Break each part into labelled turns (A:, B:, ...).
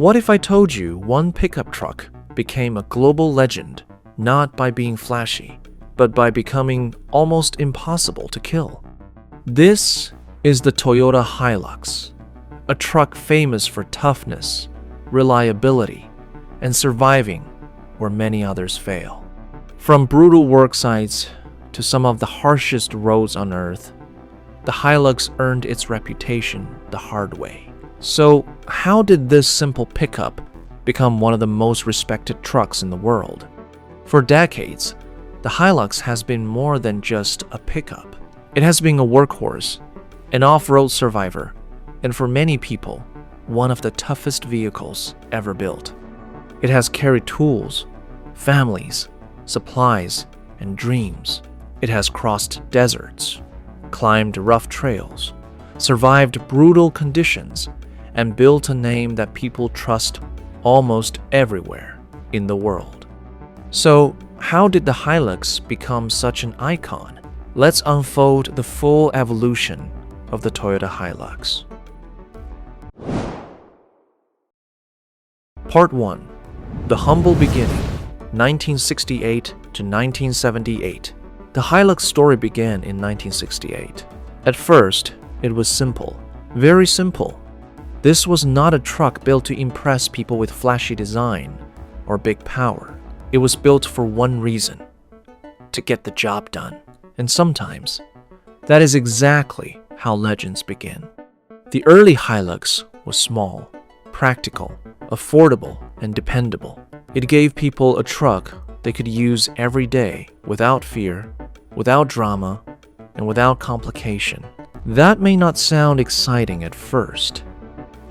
A: What if I told you one pickup truck became a global legend, not by being flashy, but by becoming almost impossible to kill? This is the Toyota Hilux, a truck famous for toughness, reliability, and surviving where many others fail. From brutal worksites to some of the harshest roads on earth, the Hilux earned its reputation the hard way. So, how did this simple pickup become one of the most respected trucks in the world? For decades, the Hilux has been more than just a pickup. It has been a workhorse, an off-road survivor, and for many people, one of the toughest vehicles ever built. It has carried tools, families, supplies, and dreams. It has crossed deserts, climbed rough trails, survived brutal conditions, and built a name that people trust almost everywhere in the world. So, how did the Hilux become such an icon? Let's unfold the full evolution of the Toyota Hilux. Part 1. The Humble Beginning, 1968 to 1978. The Hilux story began in 1968. At first, it was simple, very simple. This was not a truck built to impress people with flashy design or big power. It was built for one reason: to get the job done. And sometimes, that is exactly how legends begin. The early Hilux was small, practical, affordable, and dependable. It gave people a truck they could use every day without fear, without drama, and without complication. That may not sound exciting at first,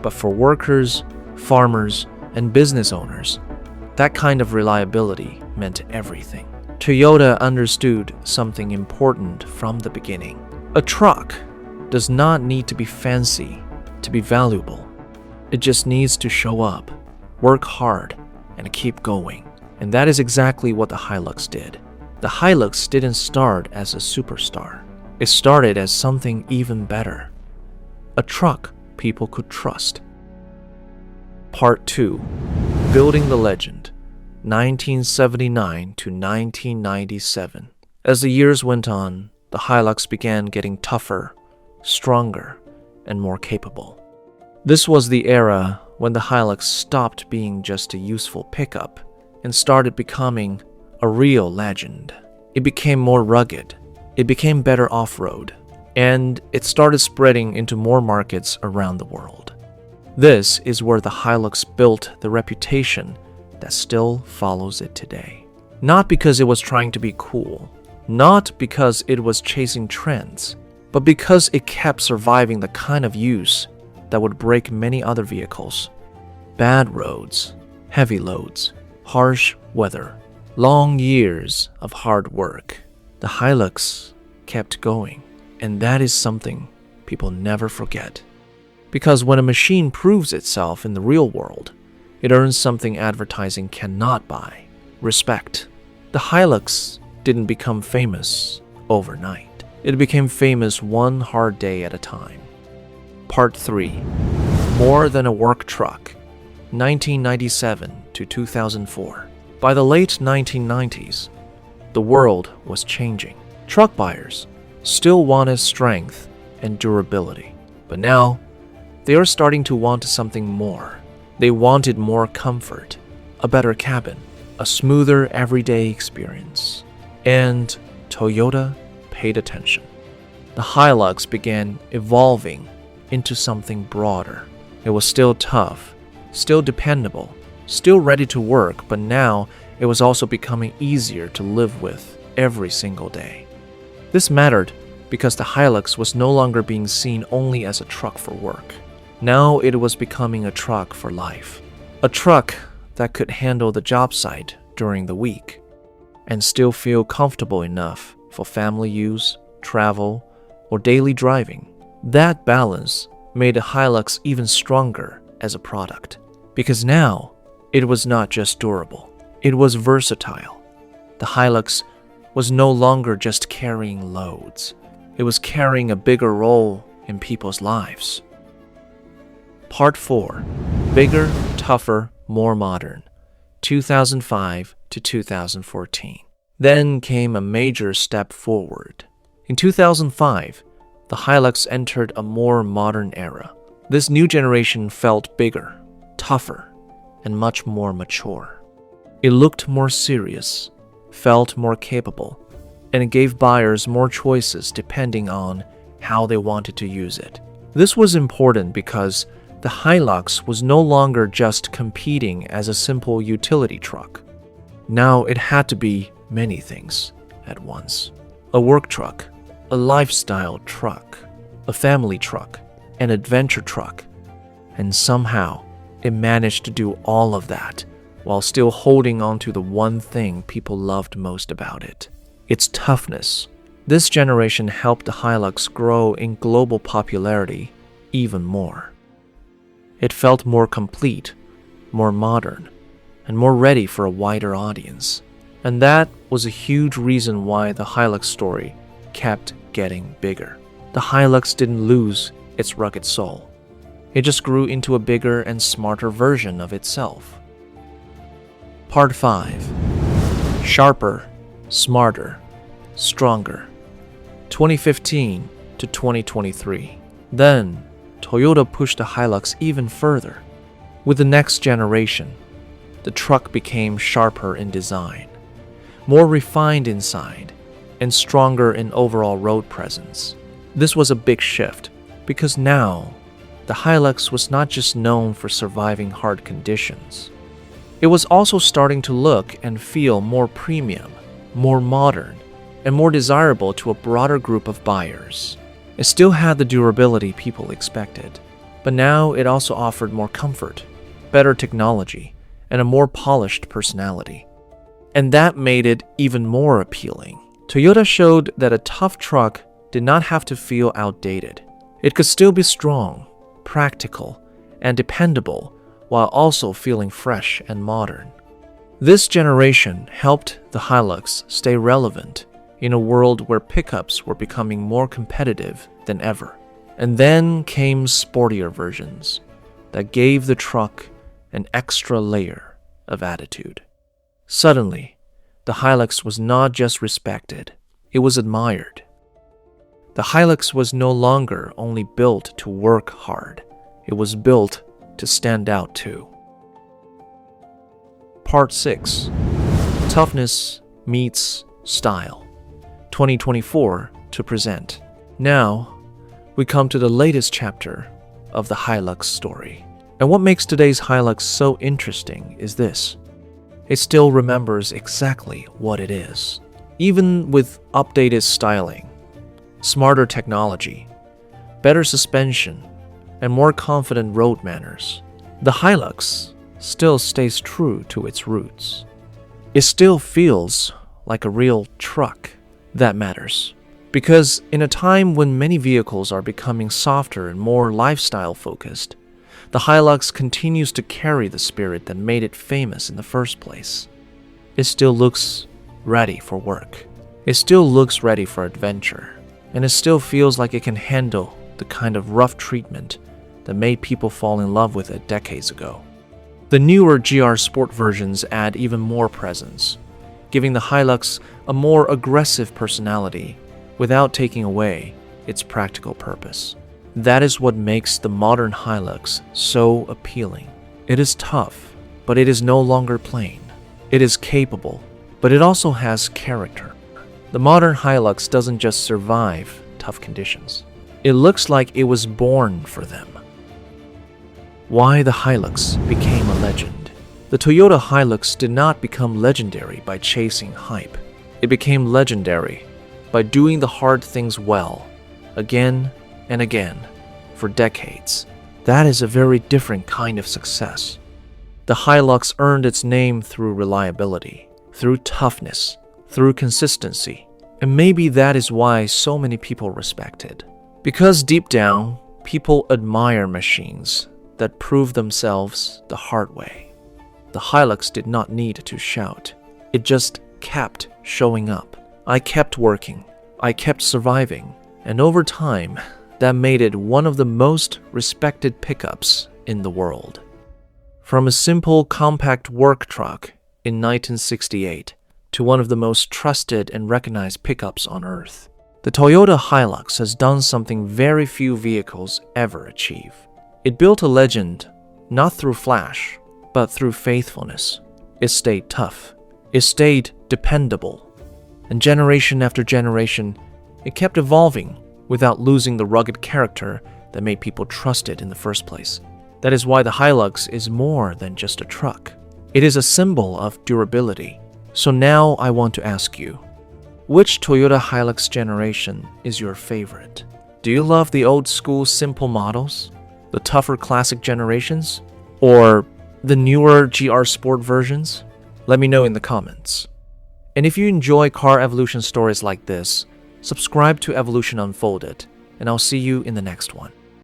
A: but for workers, farmers, and business owners, that kind of reliability meant everything. Toyota understood something important from the beginning. A truck does not need to be fancy to be valuable. It just needs to show up, work hard, and keep going. And that is exactly what the Hilux did. The Hilux didn't start as a superstar. It started as something even better: a truck people could trust. Part 2. Building the Legend, 1979 to 1997. As the years went on, the Hilux began getting tougher, stronger, and more capable. This was the era when the Hilux stopped being just a useful pickup and started becoming a real legend. It became more rugged, it became better off-road, and it started spreading into more markets around the world. This is where the Hilux built the reputation that still follows it today. Not because it was trying to be cool, not because it was chasing trends, but because it kept surviving the kind of use that would break many other vehicles. Bad roads, heavy loads, harsh weather, long years of hard work. The Hilux kept going, and that is something people never forget. Because when a machine proves itself in the real world, it earns something advertising cannot buy: respect. The Hilux didn't become famous overnight. It became famous one hard day at a time. Part 3. More than a work truck, 1997 to 2004. By the late 1990s, the world was changing. Truck buyers still wanted strength and durability, but now they are starting to want something more. They wanted more comfort, a better cabin, a smoother everyday experience. And Toyota paid attention. The Hilux began evolving into something broader. It was still tough, still dependable, still ready to work, but now it was also becoming easier to live with every single day. This mattered because the Hilux was no longer being seen only as a truck for work. Now it was becoming a truck for life. A truck that could handle the job site during the week and still feel comfortable enough for family use, travel, or daily driving. That balance made the Hilux even stronger as a product, because now it was not just durable, it was versatile. The Hilux was no longer just carrying loads. It was carrying a bigger role in people's lives. Part 4. Bigger, tougher, more modern. 2005 to 2014. Then came a major step forward. In 2005, the Hilux entered a more modern era. This new generation felt bigger, tougher, and much more mature. It looked more serious, felt more capable, and it gave buyers more choices depending on how they wanted to use it. This was important because the Hilux was no longer just competing as a simple utility truck. Now it had to be many things at once. A work truck, a lifestyle truck, a family truck, an adventure truck. And somehow, it managed to do all of that while still holding on to the one thing people loved most about it: its toughness. This generation helped the Hilux grow in global popularity even more. It felt more complete, more modern, and more ready for a wider audience. And that was a huge reason why the Hilux story kept getting bigger. The Hilux didn't lose its rugged soul. It just grew into a bigger and smarter version of itself. Part 5. Sharper, smarter, stronger. 2015 to 2023. Then, Toyota pushed the Hilux even further. With the next generation, the truck became sharper in design, more refined inside, and stronger in overall road presence. This was a big shift because now, the Hilux was not just known for surviving hard conditions. It was also starting to look and feel more premium, more modern, and more desirable to a broader group of buyers. It still had the durability people expected, but now it also offered more comfort, better technology, and a more polished personality. And that made it even more appealing. Toyota showed that a tough truck did not have to feel outdated. It could still be strong, practical, and dependable while also feeling fresh and modern. This generation helped the Hilux stay relevant in a world where pickups were becoming more competitive than ever. And then came sportier versions that gave the truck an extra layer of attitude. Suddenly, the Hilux was not just respected, it was admired. The Hilux was no longer only built to work hard, it was built to stand out too. Part 6. Toughness meets style. 2024 to present. Now, we come to the latest chapter of the Hilux story. And what makes today's Hilux so interesting is this: it still remembers exactly what it is. Even with updated styling, smarter technology, better suspension, and more confident road manners, the Hilux still stays true to its roots. It still feels like a real truck. That matters, because in a time when many vehicles are becoming softer and more lifestyle-focused, the Hilux continues to carry the spirit that made it famous in the first place. It still looks ready for work. It still looks ready for adventure. And it still feels like it can handle the kind of rough treatment that made people fall in love with it decades ago. The newer GR Sport versions add even more presence, giving the Hilux a more aggressive personality without taking away its practical purpose. That is what makes the modern Hilux so appealing. It is tough, but it is no longer plain. It is capable, but it also has character. The modern Hilux doesn't just survive tough conditions. It looks like it was born for them. Why the Hilux became a legend. The Toyota Hilux did not become legendary by chasing hype. It became legendary by doing the hard things well, again and again, for decades. That is a very different kind of success. The Hilux earned its name through reliability, through toughness, through consistency, and maybe that is why so many people respect it. Because deep down, people admire machines that prove themselves the hard way. The Hilux did not need to shout. It just kept showing up. I kept working. I kept surviving. And over time, that made it one of the most respected pickups in the world. From a simple compact work truck in 1968 to one of the most trusted and recognized pickups on earth, the Toyota Hilux has done something very few vehicles ever achieve. It built a legend not through flash, but through faithfulness. It stayed tough. It stayed dependable. And generation after generation, it kept evolving without losing the rugged character that made people trust it in the first place. That is why the Hilux is more than just a truck. It is a symbol of durability. So now I want to ask you, which Toyota Hilux generation is your favorite? Do you love the old school simple models, the tougher classic generations, or the newer GR Sport versions? Let me know in the comments. And if you enjoy car evolution stories like this, subscribe to Evolution Unfolded, and I'll see you in the next one.